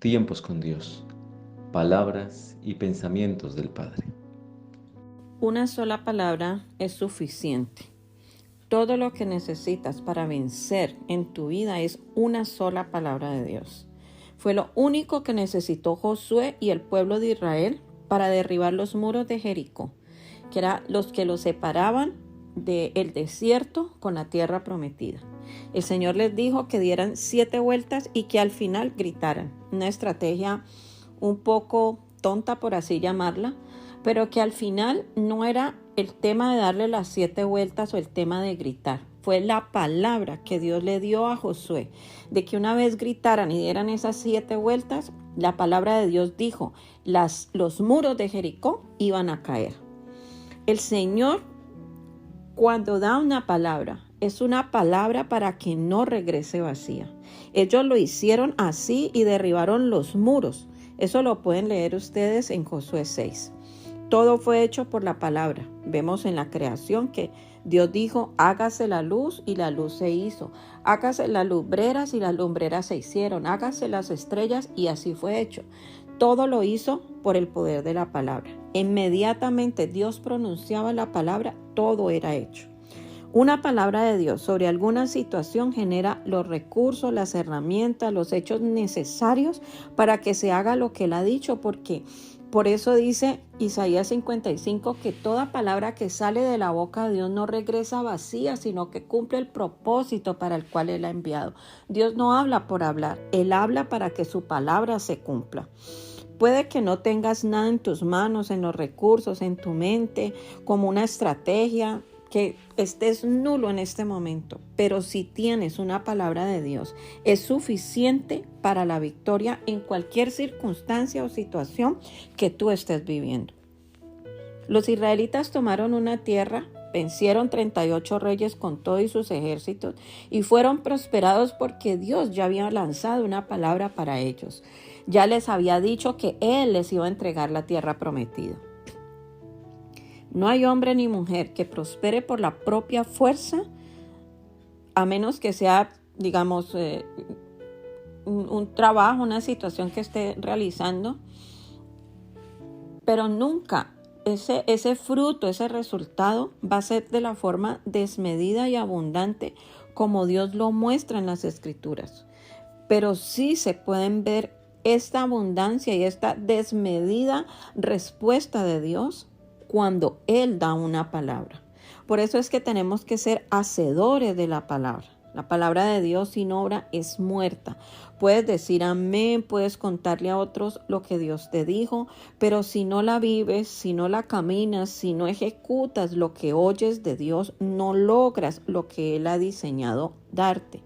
Tiempos con Dios. Palabras y pensamientos del Padre. Una sola palabra es suficiente. Todo lo que necesitas para vencer en tu vida es una sola palabra de Dios. Fue lo único que necesitó Josué y el pueblo de Israel para derribar los muros de Jericó, que eran los que los separaban del desierto con la tierra prometida. El Señor les dijo que dieran 7 vueltas y que al final gritaran. Una estrategia un poco tonta, por así llamarla, pero que al final no era el tema de darle las 7 vueltas o el tema de gritar. Fue la palabra que Dios le dio a Josué, de que una vez gritaran y dieran esas 7 vueltas, la palabra de Dios dijo, los muros de Jericó iban a caer. El Señor, cuando da una palabra, es una palabra para que no regrese vacía. Ellos lo hicieron así y derribaron los muros. Eso lo pueden leer ustedes en Josué 6. Todo fue hecho por la palabra. Vemos en la creación que Dios dijo, hágase la luz y la luz se hizo. Hágase las lumbreras y las lumbreras se hicieron. Hágase las estrellas y así fue hecho. Todo lo hizo por el poder de la palabra. Inmediatamente Dios pronunciaba la palabra, todo era hecho. Una palabra de Dios sobre alguna situación genera los recursos, las herramientas, los hechos necesarios para que se haga lo que Él ha dicho, porque por eso dice Isaías 55 que toda palabra que sale de la boca de Dios no regresa vacía, sino que cumple el propósito para el cual Él ha enviado. Dios no habla por hablar, Él habla para que su palabra se cumpla. Puede que no tengas nada en tus manos, en los recursos, en tu mente, como una estrategia, que estés nulo en este momento, pero si tienes una palabra de Dios, es suficiente para la victoria en cualquier circunstancia o situación que tú estés viviendo. Los israelitas tomaron una tierra, vencieron 38 reyes con todo y sus ejércitos y fueron prosperados porque Dios ya había lanzado una palabra para ellos. Ya les había dicho que Él les iba a entregar la tierra prometida. No hay hombre ni mujer que prospere por la propia fuerza, a menos que sea, digamos, un trabajo, una situación que esté realizando. Pero nunca ese fruto, ese resultado va a ser de la forma desmedida y abundante como Dios lo muestra en las Escrituras. Pero sí se pueden ver esta abundancia y esta desmedida respuesta de Dios cuando Él da una palabra. Por eso es que tenemos que ser hacedores de la palabra. La palabra de Dios sin obra es muerta. Puedes decir amén, puedes contarle a otros lo que Dios te dijo, pero si no la vives, si no la caminas, si no ejecutas lo que oyes de Dios, no logras lo que Él ha diseñado darte.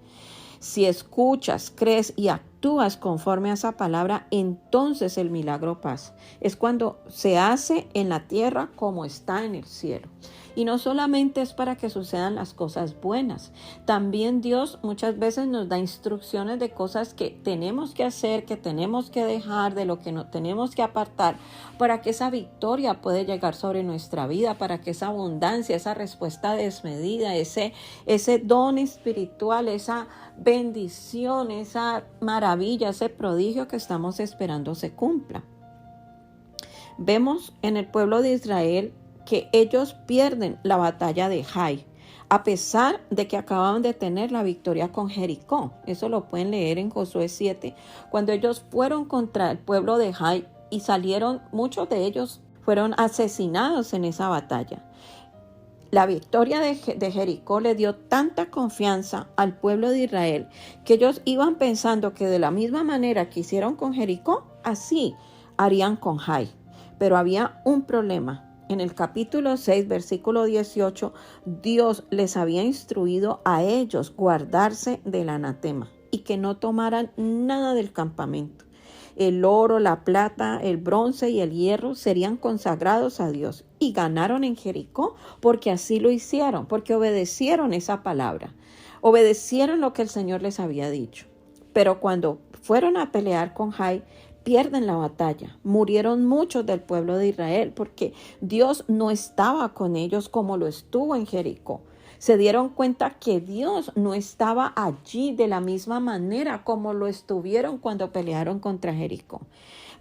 Si escuchas, crees y actúas conforme a esa palabra, entonces el milagro pasa. Es cuando se hace en la tierra como está en el cielo. Y no solamente es para que sucedan las cosas buenas. También Dios muchas veces nos da instrucciones de cosas que tenemos que hacer, que tenemos que dejar, de lo que no tenemos que apartar, para que esa victoria pueda llegar sobre nuestra vida, para que esa abundancia, esa respuesta desmedida, ese don espiritual, esa bendición, esa maravilla, ese prodigio que estamos esperando se cumpla. Vemos en el pueblo de Israel que ellos pierden la batalla de Jai, a pesar de que acababan de tener la victoria con Jericó. Eso lo pueden leer en Josué 7, cuando ellos fueron contra el pueblo de Jai y salieron, muchos de ellos fueron asesinados en esa batalla. La victoria de Jericó le dio tanta confianza al pueblo de Israel que ellos iban pensando que de la misma manera que hicieron con Jericó, así harían con Jai. Pero había un problema. En el capítulo 6, versículo 18, Dios les había instruido a ellos guardarse del anatema y que no tomaran nada del campamento. El oro, la plata, el bronce y el hierro serían consagrados a Dios. Y ganaron en Jericó porque así lo hicieron, porque obedecieron esa palabra. Obedecieron lo que el Señor les había dicho. Pero cuando fueron a pelear con Jai, pierden la batalla. Murieron muchos del pueblo de Israel porque Dios no estaba con ellos como lo estuvo en Jericó. Se dieron cuenta que Dios no estaba allí de la misma manera como lo estuvieron cuando pelearon contra Jericó.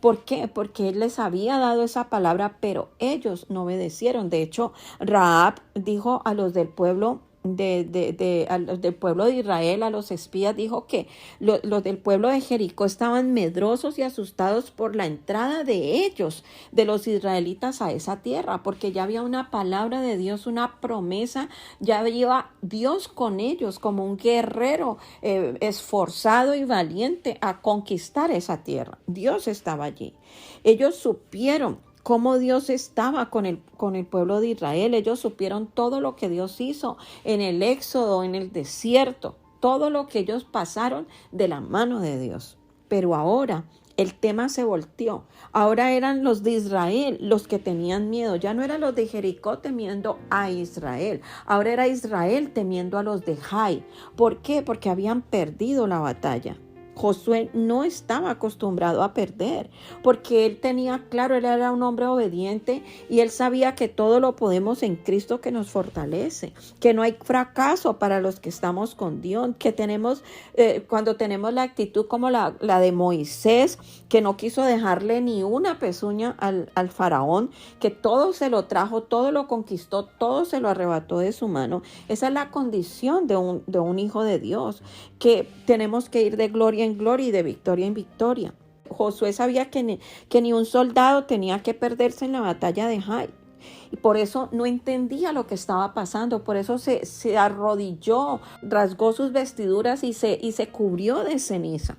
¿Por qué? Porque Él les había dado esa palabra, pero ellos no obedecieron. De hecho, Rahab dijo a los del pueblo a los del pueblo de Israel, a los espías, dijo que los del pueblo de Jericó estaban medrosos y asustados por la entrada de ellos, de los israelitas, a esa tierra, porque ya había una palabra de Dios, una promesa, ya iba Dios con ellos como un guerrero esforzado y valiente a conquistar esa tierra. Dios estaba allí. Ellos supieron cómo Dios estaba con el pueblo de Israel. Ellos supieron todo lo que Dios hizo en el éxodo, en el desierto, todo lo que ellos pasaron de la mano de Dios. Pero ahora el tema se volteó. Ahora eran los de Israel los que tenían miedo. Ya no eran los de Jericó temiendo a Israel. Ahora era Israel temiendo a los de Jai. ¿Por qué? Porque habían perdido la batalla. Josué no estaba acostumbrado a perder, porque él tenía claro, él era un hombre obediente y él sabía que todo lo podemos en Cristo que nos fortalece, que no hay fracaso para los que estamos con Dios, que tenemos, cuando tenemos la actitud como la de Moisés, que no quiso dejarle ni una pezuña al faraón, que todo se lo trajo, todo lo conquistó, todo se lo arrebató de su mano. Esa es la condición de un hijo de Dios, que tenemos que ir de gloria en gloria y de victoria en victoria. Josué sabía que ni un soldado tenía que perderse en la batalla de Jai. Y por eso no entendía lo que estaba pasando. Por eso se arrodilló, rasgó sus vestiduras y se cubrió de ceniza.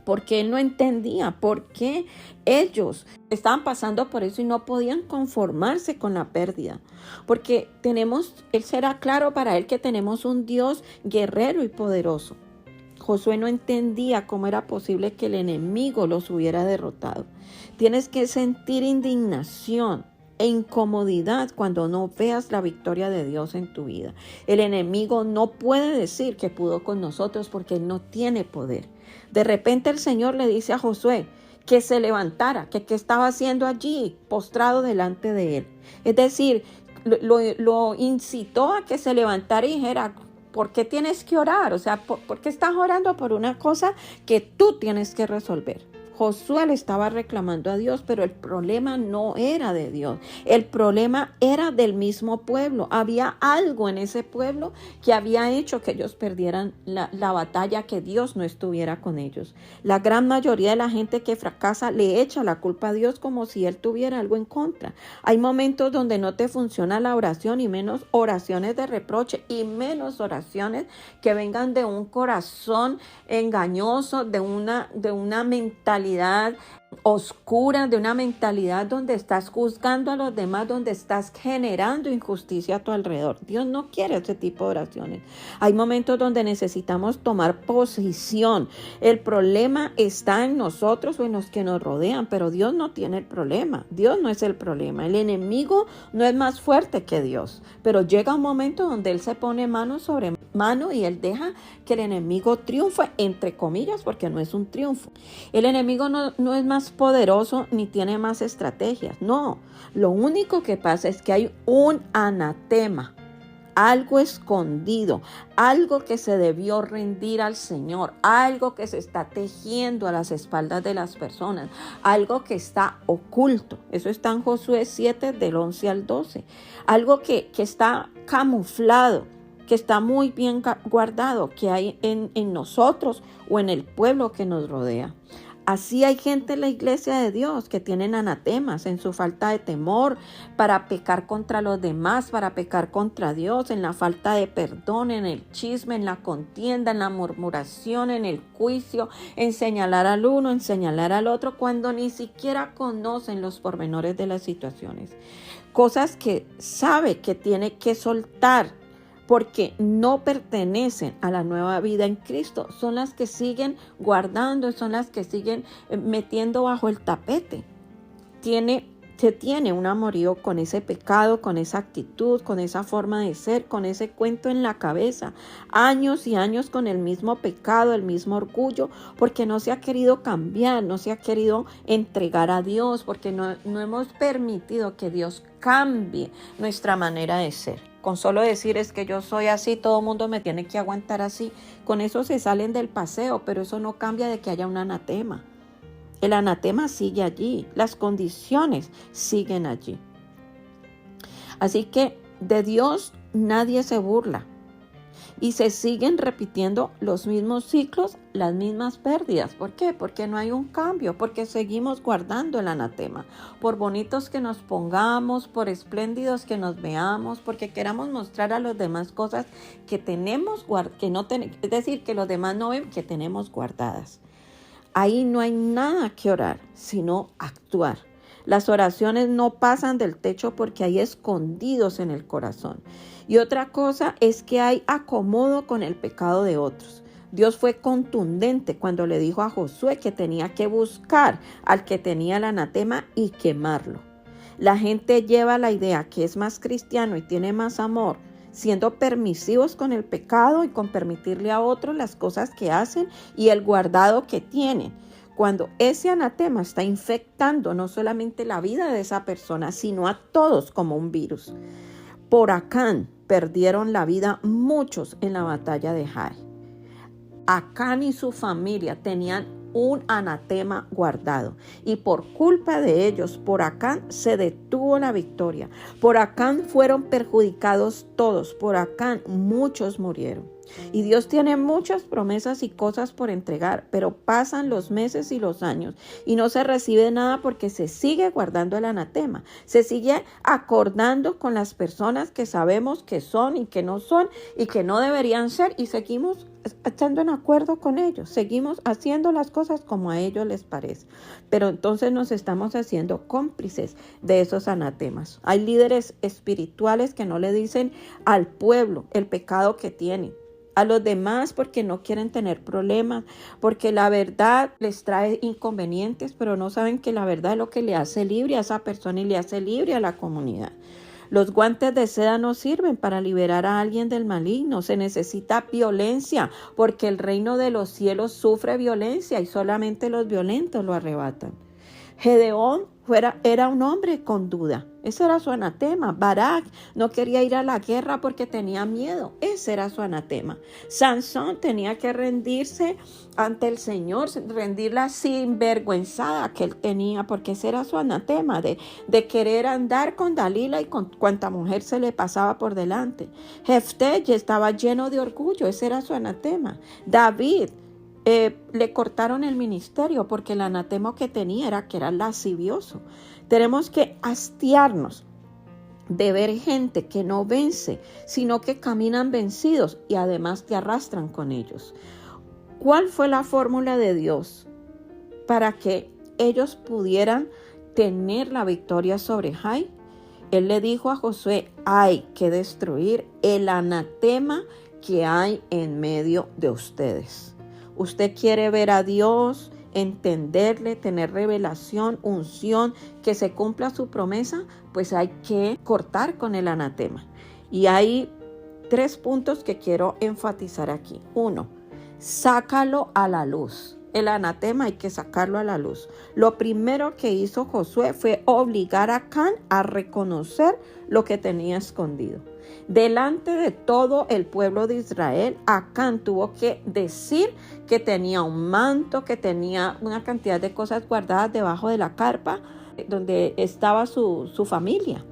Porque él no entendía por qué ellos estaban pasando por eso y no podían conformarse con la pérdida. Porque él será claro para él que tenemos un Dios guerrero y poderoso. Josué no entendía cómo era posible que el enemigo los hubiera derrotado. Tienes que sentir indignación e incomodidad cuando no veas la victoria de Dios en tu vida. El enemigo no puede decir que pudo con nosotros porque él no tiene poder. De repente el Señor le dice a Josué que se levantara, que qué estaba haciendo allí, postrado delante de él. Es decir, lo incitó a que se levantara y dijera: ¿por qué tienes que orar? O sea, ¿por qué estás orando por una cosa que tú tienes que resolver? Josué le estaba reclamando a Dios, pero el problema no era de Dios. El problema era del mismo pueblo. Había algo en ese pueblo que había hecho que ellos perdieran la batalla, que Dios no estuviera con ellos. La gran mayoría de la gente que fracasa le echa la culpa a Dios como si Él tuviera algo en contra. Hay momentos donde no te funciona la oración, y menos oraciones de reproche, y menos oraciones que vengan de un corazón engañoso, de una mentalidad oscura, de una mentalidad donde estás juzgando a los demás, donde estás generando injusticia a tu alrededor. Dios no quiere ese tipo de oraciones. Hay momentos donde necesitamos tomar posición. El problema está en nosotros o en los que nos rodean, pero Dios no tiene el problema. Dios no es el problema. El enemigo no es más fuerte que Dios, pero llega un momento donde Él se pone mano sobre mano y Él deja que el enemigo triunfe, entre comillas, porque no es un triunfo. El enemigo no es más poderoso ni tiene más estrategias. No, lo único que pasa es que hay un anatema, algo escondido, algo que se debió rendir al Señor, algo que se está tejiendo a las espaldas de las personas, algo que está oculto. Eso está en Josué 7, del 11 al 12. Algo que está camuflado, que está muy bien guardado, que hay en nosotros o en el pueblo que nos rodea. Así hay gente en la iglesia de Dios que tienen anatemas en su falta de temor para pecar contra los demás, para pecar contra Dios, en la falta de perdón, en el chisme, en la contienda, en la murmuración, en el juicio, en señalar al uno, en señalar al otro, cuando ni siquiera conocen los pormenores de las situaciones. Cosas que sabe que tiene que soltar, porque no pertenecen a la nueva vida en Cristo, son las que siguen guardando, son las que siguen metiendo bajo el tapete. Tiene se tiene un amorío con ese pecado, con esa actitud, con esa forma de ser, con ese cuento en la cabeza. Años y años con el mismo pecado, el mismo orgullo, porque no se ha querido cambiar, no se ha querido entregar a Dios, porque no hemos permitido que Dios cambie nuestra manera de ser. Con solo decir es que yo soy así, todo el mundo me tiene que aguantar así. Con eso se salen del paseo, pero eso no cambia de que haya un anatema. El anatema sigue allí, las condiciones siguen allí. Así que de Dios nadie se burla y se siguen repitiendo los mismos ciclos, las mismas pérdidas. ¿Por qué? Porque no hay un cambio, porque seguimos guardando el anatema. Por bonitos que nos pongamos, por espléndidos que nos veamos, porque queramos mostrar a los demás cosas que tenemos, es decir, que los demás no ven que tenemos guardadas. Ahí no hay nada que orar, sino actuar. Las oraciones no pasan del techo porque hay escondidos en el corazón. Y otra cosa es que hay acomodo con el pecado de otros. Dios fue contundente cuando le dijo a Josué que tenía que buscar al que tenía el anatema y quemarlo. La gente lleva la idea que es más cristiano y tiene más amor, siendo permisivos con el pecado y con permitirle a otros las cosas que hacen y el guardado que tienen. Cuando ese anatema está infectando no solamente la vida de esa persona, sino a todos como un virus. Por Acán perdieron la vida muchos en la batalla de Jai. Acán y su familia tenían un anatema guardado y por culpa de ellos, por Acán se detuvo la victoria. Por Acán fueron perjudicados todos, por Acán muchos murieron. Y Dios tiene muchas promesas y cosas por entregar, pero pasan los meses y los años y no se recibe nada porque se sigue guardando el anatema. Se sigue acordando con las personas que sabemos que son y que no son y que no deberían ser y seguimos estando en acuerdo con ellos. Seguimos haciendo las cosas como a ellos les parece. Pero entonces nos estamos haciendo cómplices de esos anatemas. Hay líderes espirituales que no le dicen al pueblo el pecado que tienen. A los demás porque no quieren tener problemas, porque la verdad les trae inconvenientes, pero no saben que la verdad es lo que le hace libre a esa persona y le hace libre a la comunidad. Los guantes de seda no sirven para liberar a alguien del maligno. Se necesita violencia porque el reino de los cielos sufre violencia y solamente los violentos lo arrebatan. Gedeón era un hombre con duda. Ese era su anatema. Barak no quería ir a la guerra porque tenía miedo. Ese era su anatema. Sansón tenía que rendirse ante el Señor, rendir la sinvergüenzada que él tenía, porque ese era su anatema, de querer andar con Dalila y con cuanta mujer se le pasaba por delante. Jefté ya estaba lleno de orgullo. Ese era su anatema. David le cortaron el ministerio porque el anatema que tenía era que era lascivioso. Tenemos que hastiarnos de ver gente que no vence, sino que caminan vencidos y además te arrastran con ellos. ¿Cuál fue la fórmula de Dios para que ellos pudieran tener la victoria sobre Jai? Él le dijo a Josué, hay que destruir el anatema que hay en medio de ustedes. Usted quiere ver a Dios, entenderle, tener revelación, unción, que se cumpla su promesa, pues hay que cortar con el anatema. Y hay 3 puntos que quiero enfatizar aquí. 1, sácalo a la luz. El anatema hay que sacarlo a la luz. Lo primero que hizo Josué fue obligar a Acán a reconocer lo que tenía escondido. Delante de todo el pueblo de Israel, Acán tuvo que decir que tenía un manto, que tenía una cantidad de cosas guardadas debajo de la carpa donde estaba su familia.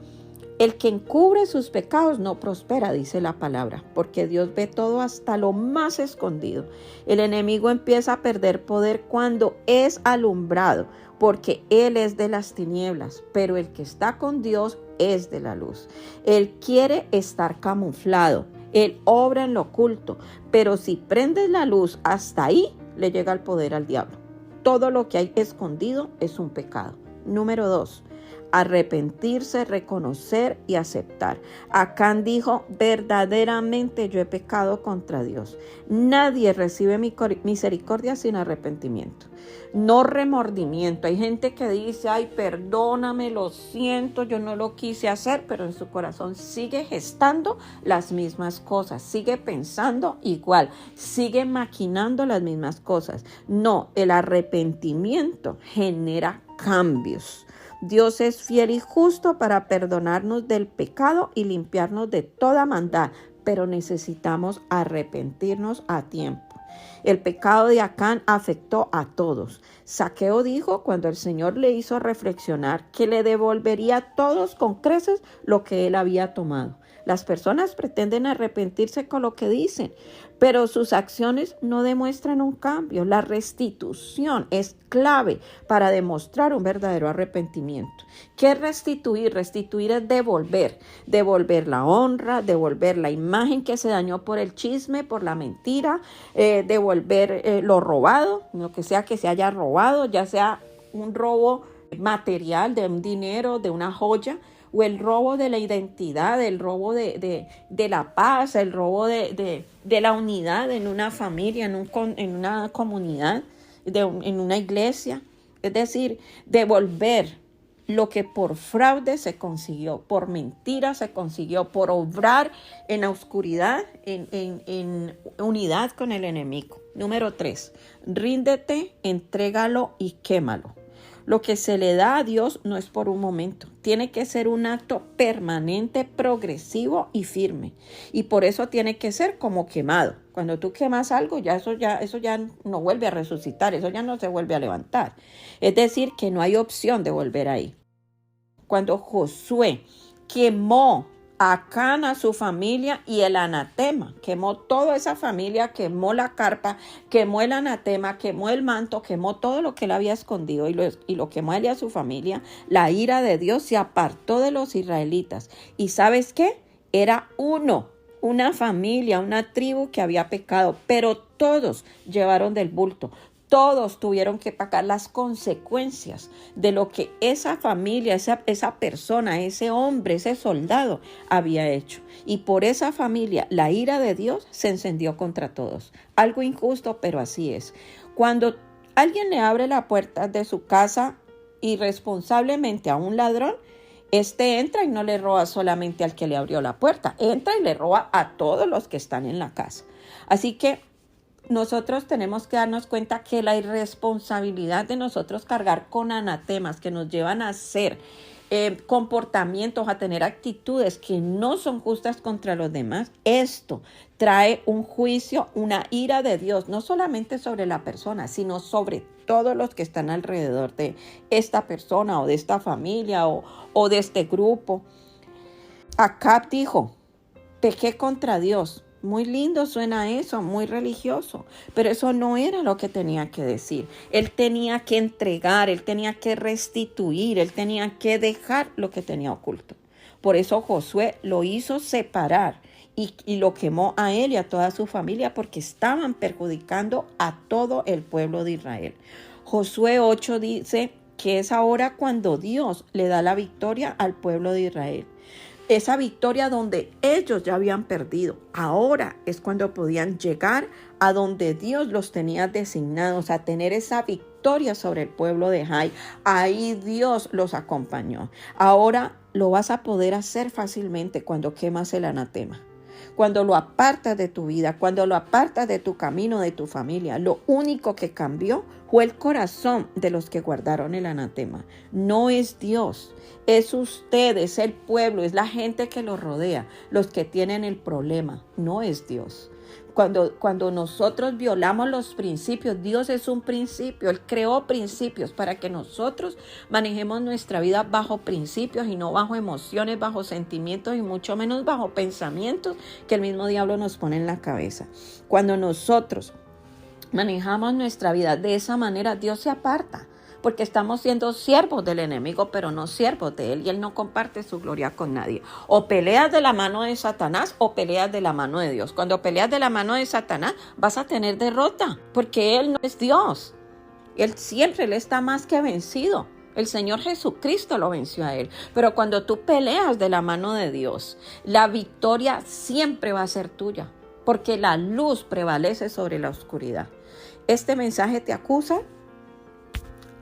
El que encubre sus pecados no prospera, dice la palabra, porque Dios ve todo hasta lo más escondido. El enemigo empieza a perder poder cuando es alumbrado, porque él es de las tinieblas, pero el que está con Dios es de la luz. Él quiere estar camuflado, él obra en lo oculto, pero si prendes la luz, hasta ahí le llega el poder al diablo. Todo lo que hay escondido es un pecado. Número 2. Arrepentirse, reconocer y aceptar. Acán dijo, verdaderamente yo he pecado contra Dios. Nadie recibe mi misericordia sin arrepentimiento. no remordimiento. Hay gente que dice, ay, perdóname, lo siento, yo no lo quise hacer, pero en su corazón sigue gestando las mismas cosas, sigue pensando igual, sigue maquinando las mismas cosas. No, el arrepentimiento genera cambios. Dios es fiel y justo para perdonarnos del pecado y limpiarnos de toda maldad, pero necesitamos arrepentirnos a tiempo. El pecado de Acán afectó a todos. Zaqueo dijo, cuando el Señor le hizo reflexionar, que le devolvería a todos con creces lo que él había tomado. Las personas pretenden arrepentirse con lo que dicen, pero sus acciones no demuestran un cambio. La restitución es clave para demostrar un verdadero arrepentimiento. ¿Qué es restituir? Restituir es devolver la honra, devolver la imagen que se dañó por el chisme, por la mentira, devolver lo robado, lo que sea que se haya robado, ya sea un robo material de un dinero, de una joya, o el robo de la identidad, el robo de la paz, el robo de la unidad en una familia, en una comunidad, en una iglesia. Es decir, devolver lo que por fraude se consiguió, por mentira se consiguió, por obrar en la oscuridad, en unidad con el enemigo. Número 3, ríndete, entrégalo y quémalo. Lo que se le da a Dios no es por un momento. Tiene que ser un acto permanente, progresivo y firme. Y por eso tiene que ser como quemado. Cuando tú quemas algo, eso ya no vuelve a resucitar, eso ya no se vuelve a levantar. Es decir, que no hay opción de volver ahí. Cuando Josué quemó a Acán, a su familia y el anatema, quemó toda esa familia, quemó la carpa, quemó el anatema, quemó el manto, quemó todo lo que él había escondido y lo quemó a él y a su familia. La ira de Dios se apartó de los israelitas. ¿Y sabes qué? Era una familia, una tribu que había pecado, pero todos llevaron del bulto. Todos tuvieron que pagar las consecuencias de lo que esa familia, esa persona, ese hombre, ese soldado había hecho. Y por esa familia, la ira de Dios se encendió contra todos. Algo injusto, pero así es. Cuando alguien le abre la puerta de su casa irresponsablemente a un ladrón, entra y no le roba solamente al que le abrió la puerta, entra y le roba a todos los que están en la casa. Así que nosotros tenemos que darnos cuenta que la irresponsabilidad de nosotros cargar con anatemas que nos llevan a hacer comportamientos, a tener actitudes que no son justas contra los demás, esto trae un juicio, una ira de Dios, no solamente sobre la persona, sino sobre todos los que están alrededor de esta persona o de esta familia o de este grupo. Acab dijo, pequé contra Dios. Muy lindo suena eso, muy religioso, pero eso no era lo que tenía que decir. Él tenía que entregar, él tenía que restituir, él tenía que dejar lo que tenía oculto. Por eso Josué lo hizo separar y lo quemó a él y a toda su familia porque estaban perjudicando a todo el pueblo de Israel. Josué 8 dice que es ahora cuando Dios le da la victoria al pueblo de Israel. Esa victoria donde ellos ya habían perdido. Ahora es cuando podían llegar a donde Dios los tenía designados, a tener esa victoria sobre el pueblo de Jai. Ahí Dios los acompañó. Ahora lo vas a poder hacer fácilmente cuando quemas el anatema. Cuando lo apartas de tu vida, cuando lo apartas de tu camino, de tu familia, lo único que cambió fue el corazón de los que guardaron el anatema. No es Dios, es usted, es el pueblo, es la gente que lo rodea, los que tienen el problema, no es Dios. Cuando nosotros violamos los principios, Dios es un principio, Él creó principios para que nosotros manejemos nuestra vida bajo principios y no bajo emociones, bajo sentimientos y mucho menos bajo pensamientos que el mismo diablo nos pone en la cabeza. Cuando nosotros manejamos nuestra vida de esa manera, Dios se aparta. Porque estamos siendo siervos del enemigo, pero no siervos de él, y él no comparte su gloria con nadie. O peleas de la mano de Satanás o peleas de la mano de Dios. Cuando peleas de la mano de Satanás vas a tener derrota, porque él no es Dios. Él está más que vencido. El Señor Jesucristo lo venció a él. Pero cuando tú peleas de la mano de Dios, la victoria siempre va a ser tuya, porque la luz prevalece sobre la oscuridad. Este mensaje te acusa,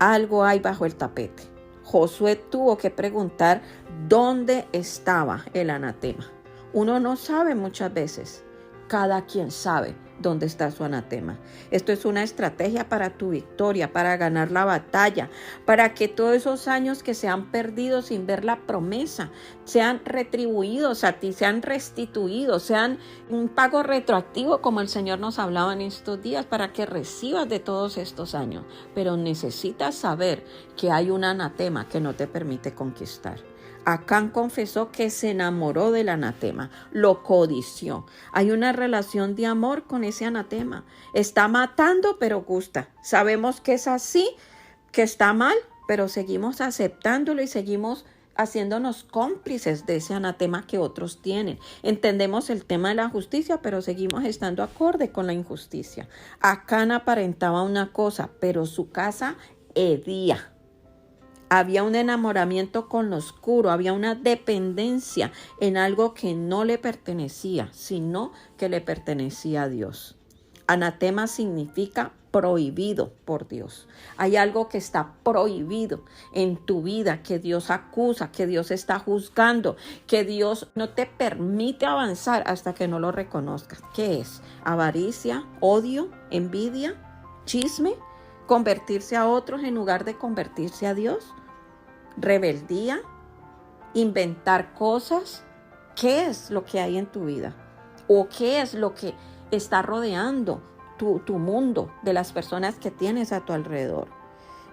algo hay bajo el tapete. Josué tuvo que preguntar dónde estaba el anatema. Uno no sabe muchas veces. Cada quien sabe dónde está su anatema. Esto es una estrategia para tu victoria, para ganar la batalla, para que todos esos años que se han perdido sin ver la promesa sean retribuidos a ti, sean restituidos, sean un pago retroactivo como el Señor nos hablaba en estos días, para que recibas de todos estos años. Pero necesitas saber que hay un anatema que no te permite conquistar. Acán confesó que se enamoró del anatema, lo codició. Hay una relación de amor con ese anatema. Está matando, pero gusta. Sabemos que es así, que está mal, pero seguimos aceptándolo y seguimos haciéndonos cómplices de ese anatema que otros tienen. Entendemos el tema de la justicia, pero seguimos estando acorde con la injusticia. Acán aparentaba una cosa, pero su casa hedía. Había un enamoramiento con lo oscuro, había una dependencia en algo que no le pertenecía, sino que le pertenecía a Dios. Anatema significa prohibido por Dios. Hay algo que está prohibido en tu vida, que Dios acusa, que Dios está juzgando, que Dios no te permite avanzar hasta que no lo reconozcas. ¿Qué es? Avaricia, odio, envidia, chisme, convertirse a otros en lugar de convertirse a Dios. Rebeldía, inventar cosas. ¿Qué es lo que hay en tu vida? ¿O qué es lo que está rodeando tu mundo, de las personas que tienes a tu alrededor?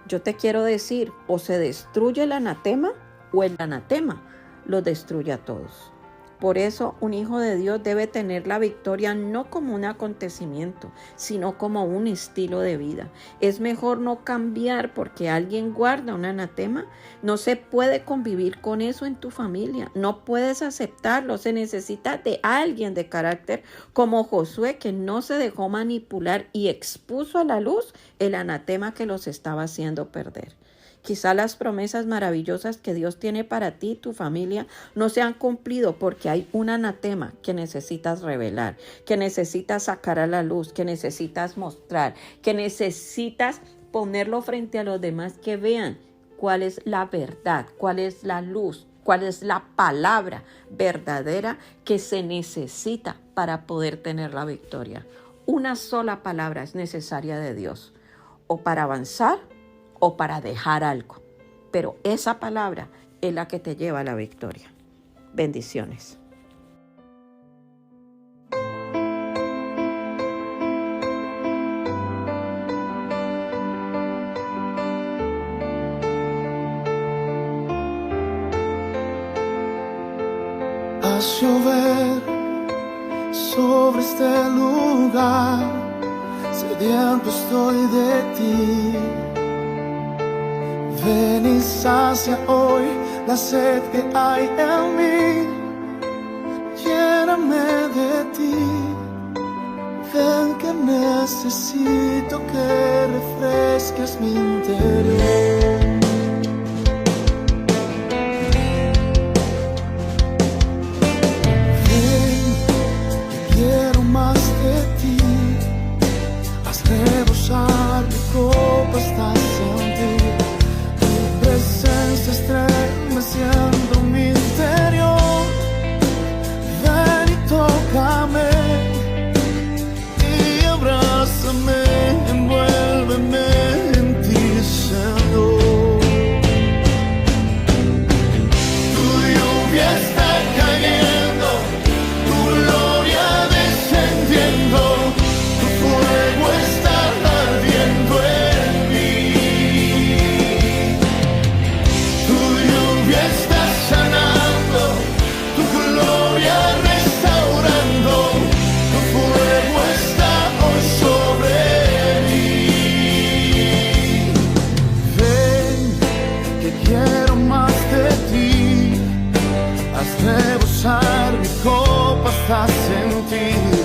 Yo te quiero decir, o se destruye el anatema o el anatema los destruye a todos. Por eso un hijo de Dios debe tener la victoria no como un acontecimiento, sino como un estilo de vida. Es mejor no cambiar porque alguien guarda un anatema. No se puede convivir con eso en tu familia. No puedes aceptarlo. Se necesita de alguien de carácter como Josué, que no se dejó manipular y expuso a la luz el anatema que los estaba haciendo perder. Quizá las promesas maravillosas que Dios tiene para ti y tu familia no se han cumplido porque hay un anatema que necesitas revelar, que necesitas sacar a la luz, que necesitas mostrar, que necesitas ponerlo frente a los demás, que vean cuál es la verdad, cuál es la luz, cuál es la palabra verdadera que se necesita para poder tener la victoria. Una sola palabra es necesaria de Dios, o para avanzar o para dejar algo, pero esa palabra es la que te lleva a la victoria. Bendiciones. Haz llover sobre este lugar, sediento estoy de ti. Ven y sacia hoy la sed que hay en mí. Lléname de ti. Ven que necesito que refresques mi interior. Ven, que quiero más de ti. Haz rebosar mi copa hasta sentir presencia estremeciendo mi interior. Ven y tócame y abrázame, envuélveme en ti, Señor. Tu lluvia está cayendo, tu gloria descendiendo, tu fuego está ardiendo en mí. Está sanando, tu gloria restaurando, tu fuego está hoy sobre mí. Ven, que quiero más de ti, haz rebosar mi copa hasta sentir.